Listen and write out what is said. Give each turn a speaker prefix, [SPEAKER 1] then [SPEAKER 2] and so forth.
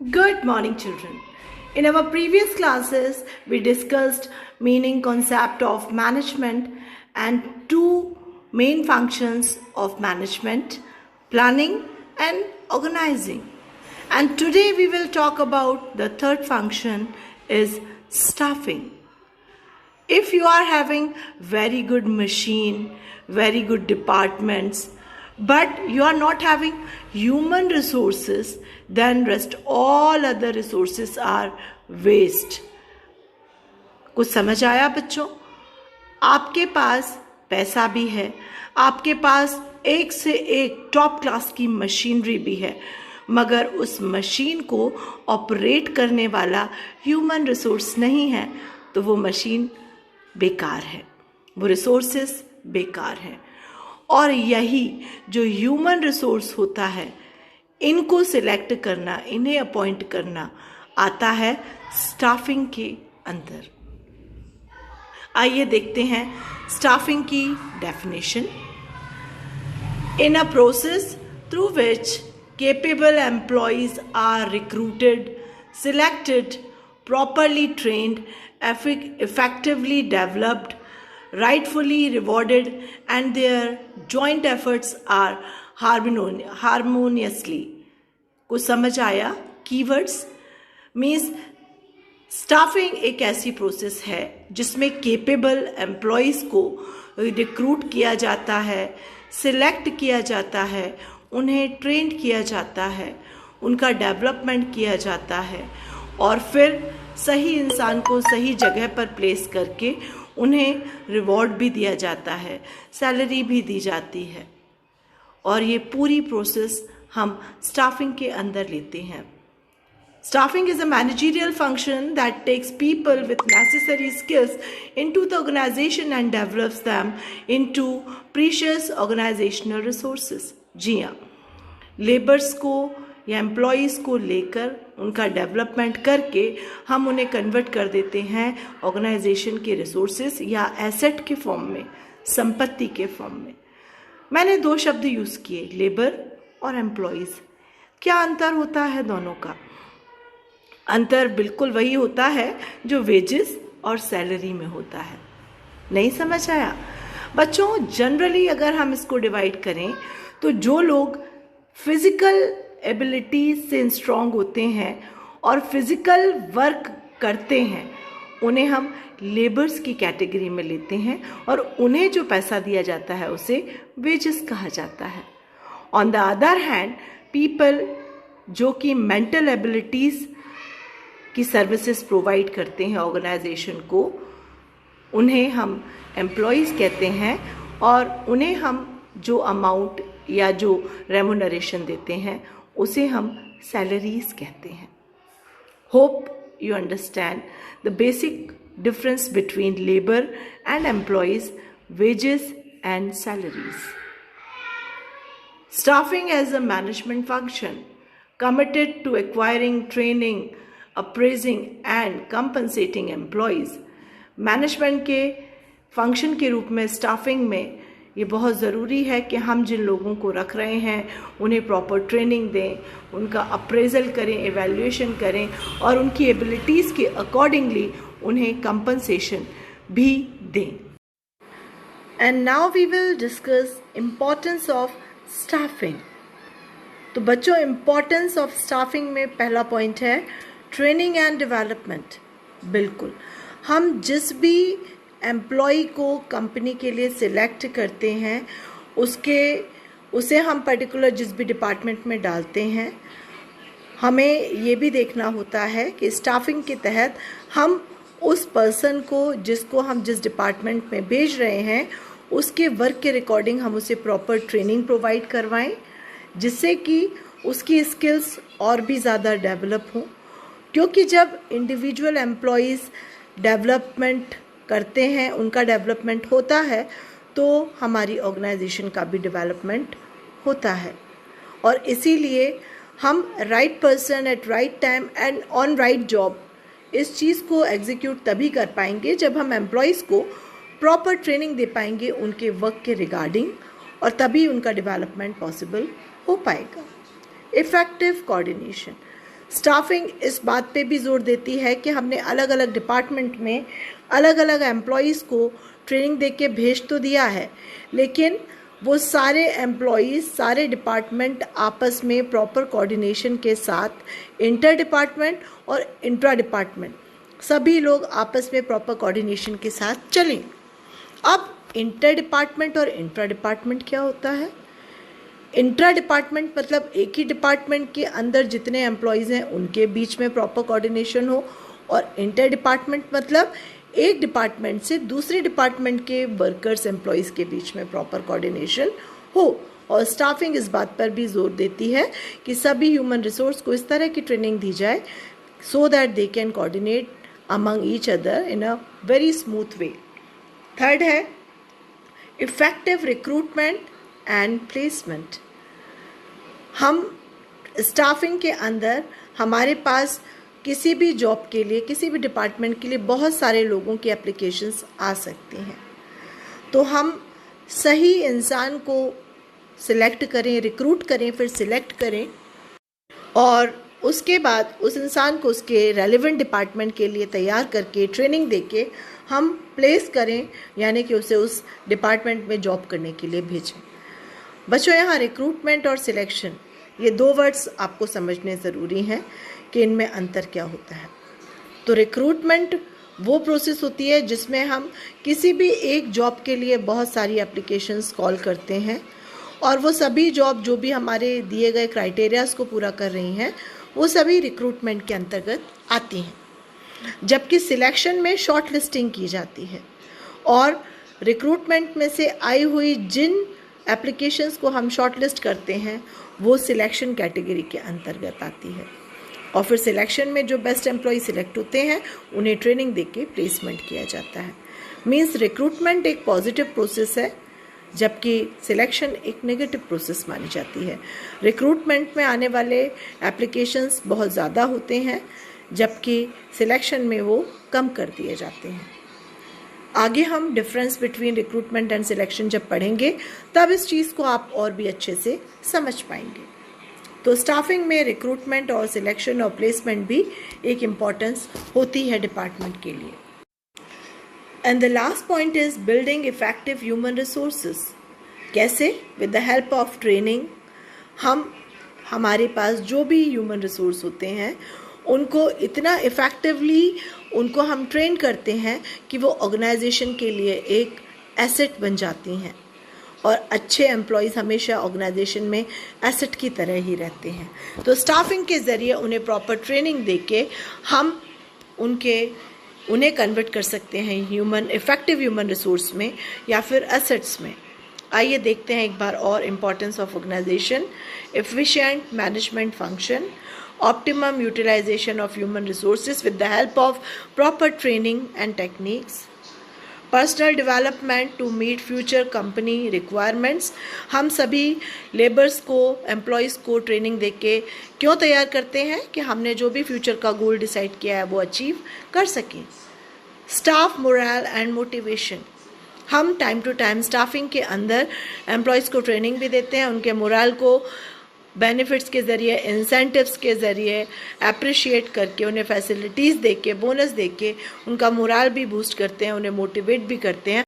[SPEAKER 1] Good morning, children. In our previous classes, we discussed meaning concept of management and two main functions of management, planning and organizing. And today we will talk about the third function is staffing. If you are having very good machine, very good departments, but you are not having human resources, then rest all other resources are waste. कुछ समझ आया बच्चों? आपके पास पैसा भी है, आपके पास एक से एक टॉप क्लास की मशीनरी भी है, मगर उस मशीन को ऑपरेट करने वाला ह्यूमन रिसोर्स नहीं है, तो वो मशीन बेकार है, वो रिसोर्सेस बेकार हैं। और यही जो ह्यूमन रिसोर्स होता है, इनको सिलेक्ट करना, इन्हें अपॉइंट करना आता है स्टाफिंग के अंदर। आइए देखते हैं स्टाफिंग की definition. In a process through which capable employees are recruited, selected, properly trained, effectively developed, rightfully rewarded, and their joint efforts are harmoniously. कुछ समझ आया? कीवर्ड्स मीन्स स्टाफिंग एक ऐसी प्रोसेस है जिसमें केपेबल एम्प्लॉयज़ को रिक्रूट किया जाता है, सिलेक्ट किया जाता है, उन्हें ट्रेंड किया जाता है, उनका डेवलपमेंट किया जाता है और फिर सही इंसान को सही जगह पर प्लेस करके उन्हें रिवॉर्ड भी दिया जाता है, सैलरी भी दी जाती है। और ये पूरी प्रोसेस हम स्टाफिंग के अंदर लेते हैं। Staffing is a managerial function that takes people with necessary skills into the organization and develops them into precious organizational resources. जी हाँ, लेबर्स को या एम्प्लॉयज़ को लेकर उनका डेवलपमेंट करके हम उन्हें कन्वर्ट कर देते हैं ऑर्गेनाइजेशन के रिसोर्सेज या एसेट के फॉर्म में, संपत्ति के फॉर्म में। मैंने दो शब्द यूज़ किए, लेबर और एम्प्लॉयज़। क्या अंतर होता है दोनों का? अंतर बिल्कुल वही होता है जो वेजेस और सैलरी में होता है। नहीं समझ आया बच्चों? जनरली अगर हम इसको डिवाइड करें तो जो लोग फिजिकल एबिलिटीज से स्ट्रांग होते हैं और फिजिकल वर्क करते हैं, उन्हें हम लेबर्स की कैटेगरी में लेते हैं और उन्हें जो पैसा दिया जाता है उसे वेजेस कहा जाता है। On the other hand, people जो कि मेंटल एबिलिटीज की सर्विसेज प्रोवाइड करते हैं ऑर्गेनाइजेशन को, उन्हें हम एम्प्लॉयज़ कहते हैं और उन्हें हम जो अमाउंट या जो रेमुनरेशन देते हैं उसे हम सैलरीज कहते हैं। Hope you understand the basic difference between labour and employees, wages and salaries. Staffing as a management function committed to acquiring, training, appraising and compensating employees। Management के फंक्शन के रूप में स्टाफिंग में ये बहुत ज़रूरी है कि हम जिन लोगों को रख रहे हैं उन्हें प्रॉपर ट्रेनिंग दें, उनका अप्रेजल करें, एवेल्यूएशन करें और उनकी एबिलिटीज़ के अकॉर्डिंगली उन्हें कंपनसेशन भी दें। And now we will discuss importance of staffing. तो बच्चों, इम्पोर्टेंस ऑफ स्टाफिंग में पहला पॉइंट है ट्रेनिंग एंड डेवलपमेंट। बिल्कुल, हम जिस भी एम्प्लॉय को कंपनी के लिए सिलेक्ट करते हैं उसे हम पर्टिकुलर जिस भी डिपार्टमेंट में डालते हैं, हमें ये भी देखना होता है कि स्टाफिंग के तहत हम उस पर्सन को जिसको हम जिस डिपार्टमेंट में भेज रहे हैं उसके वर्क के रिकॉर्डिंग हम उसे प्रॉपर ट्रेनिंग प्रोवाइड करवाएं, जिससे कि उसकी स्किल्स और भी ज़्यादा डेवलप हों। क्योंकि जब इंडिविजुअल एम्प्लॉयज़ डेवलपमेंट करते हैं, उनका डेवलपमेंट होता है, तो हमारी ऑर्गेनाइजेशन का भी डेवलपमेंट होता है। और इसीलिए हम right person at right time and on right job इस चीज़ को एग्जीक्यूट तभी कर पाएंगे जब हम एम्प्लॉयज़ को प्रॉपर ट्रेनिंग दे पाएंगे उनके वर्क के रिगार्डिंग, और तभी उनका डेवलपमेंट पॉसिबल हो पाएगा। Effective coordination. स्टाफिंग इस बात पे भी जोर देती है कि हमने अलग अलग डिपार्टमेंट में अलग अलग एम्प्लॉयज़ को ट्रेनिंग दे के भेज तो दिया है, लेकिन वो सारे एम्प्लॉयज़, सारे डिपार्टमेंट आपस में प्रॉपर कोऑर्डिनेशन के साथ इंटर डिपार्टमेंट और इंट्रा डिपार्टमेंट सभी लोग आपस में प्रॉपर कोऑर्डिनेशन के साथ चलें। अब इंटर डिपार्टमेंट और इंट्रा डिपार्टमेंट क्या होता है? इंट्रा डिपार्टमेंट मतलब एक ही डिपार्टमेंट के अंदर जितने एम्प्लॉयज़ हैं उनके बीच में प्रॉपर कोऑर्डिनेशन हो, और इंटर डिपार्टमेंट मतलब एक डिपार्टमेंट से दूसरे डिपार्टमेंट के वर्कर्स, एम्प्लॉयज़ के बीच में प्रॉपर कोऑर्डिनेशन हो। और स्टाफिंग इस बात पर भी जोर देती है कि सभी ह्यूमन रिसोर्स को इस तरह की ट्रेनिंग दी जाए so that they can coordinate among each other in a very smooth way. Third है इफेक्टिव रिक्रूटमेंट एंड प्लेसमेंट। हम स्टाफिंग के अंदर हमारे पास किसी भी जॉब के लिए, किसी भी डिपार्टमेंट के लिए बहुत सारे लोगों की एप्लीकेशंस आ सकती हैं, तो हम सही इंसान को सिलेक्ट करें, रिक्रूट करें, फिर सिलेक्ट करें और उसके बाद उस इंसान को उसके रेलेवेंट डिपार्टमेंट के लिए तैयार करके ट्रेनिंग देके हम प्लेस करें, यानी कि उसे उस डिपार्टमेंट में जॉब करने के लिए भेजें। बच्चों, यहाँ रिक्रूटमेंट और सिलेक्शन ये दो वर्ड्स आपको समझने ज़रूरी हैं कि इनमें अंतर क्या होता है। तो रिक्रूटमेंट वो प्रोसेस होती है जिसमें हम किसी भी एक जॉब के लिए बहुत सारी एप्लीकेशंस कॉल करते हैं और वो सभी जॉब जो भी हमारे दिए गए क्राइटेरियाज़ को पूरा कर रही हैं वो सभी रिक्रूटमेंट के अंतर्गत आती हैं। जबकि सिलेक्शन में शॉर्ट लिस्टिंग की जाती है और रिक्रूटमेंट में से आई हुई जिन एप्लीकेशंस को हम शॉर्ट लिस्ट करते हैं वो सिलेक्शन कैटेगरी के अंतर्गत आती है। और फिर सिलेक्शन में जो बेस्ट एम्प्लॉय सिलेक्ट होते हैं उन्हें ट्रेनिंग देके प्लेसमेंट किया जाता है। मीन्स रिक्रूटमेंट एक पॉजिटिव प्रोसेस है जबकि सिलेक्शन एक नेगेटिव प्रोसेस मानी जाती है। रिक्रूटमेंट में आने वाले एप्लीकेशंस बहुत ज़्यादा होते हैं जबकि सिलेक्शन में वो कम कर दिए जाते हैं। आगे हम difference between recruitment and selection जब पढ़ेंगे तब इस चीज़ को आप और भी अच्छे से समझ पाएंगे। तो स्टाफिंग में रिक्रूटमेंट और सिलेक्शन और प्लेसमेंट भी एक इम्पॉर्टेंस होती है डिपार्टमेंट के लिए। And the last point is building effective human resources. कैसे? With the help of training हम हमारे पास जो भी ह्यूमन रिसोर्स होते हैं उनको इतना इफ़ेक्टिवली उनको हम ट्रेन करते हैं कि वो ऑर्गेनाइजेशन के लिए एक एसेट बन जाती हैं और अच्छे एम्प्लॉयज़ हमेशा ऑर्गेनाइजेशन में एसेट की तरह ही रहते हैं। तो स्टाफिंग के ज़रिए उन्हें प्रॉपर ट्रेनिंग देके हम उन्हें कन्वर्ट कर सकते हैं इफ़ेक्टिव ह्यूमन रिसोर्स में या फिर एसेट्स में। आइए देखते हैं एक बार और importance of organisation, efficient management function, optimum utilization of human resources with the help of proper training and techniques, personal development to meet future company requirements। हम सभी लेबर्स को, एम्प्लॉयज़ को ट्रेनिंग देके क्यों तैयार करते हैं कि हमने जो भी फ्यूचर का गोल डिसाइड किया है वो अचीव कर सकें। स्टाफ मोरल एंड मोटिवेशन, हम टाइम टू टाइम स्टाफिंग के अंदर एम्प्लॉयज़ को ट्रेनिंग भी देते हैं, उनके मोरल को बेनिफिट्स के ज़रिए, इंसेंटिव्स के ज़रिए अप्रिशिएट करके, उन्हें फैसिलिटीज़ देके, बोनस देके उनका मोरल भी बूस्ट करते हैं, उन्हें मोटिवेट भी करते हैं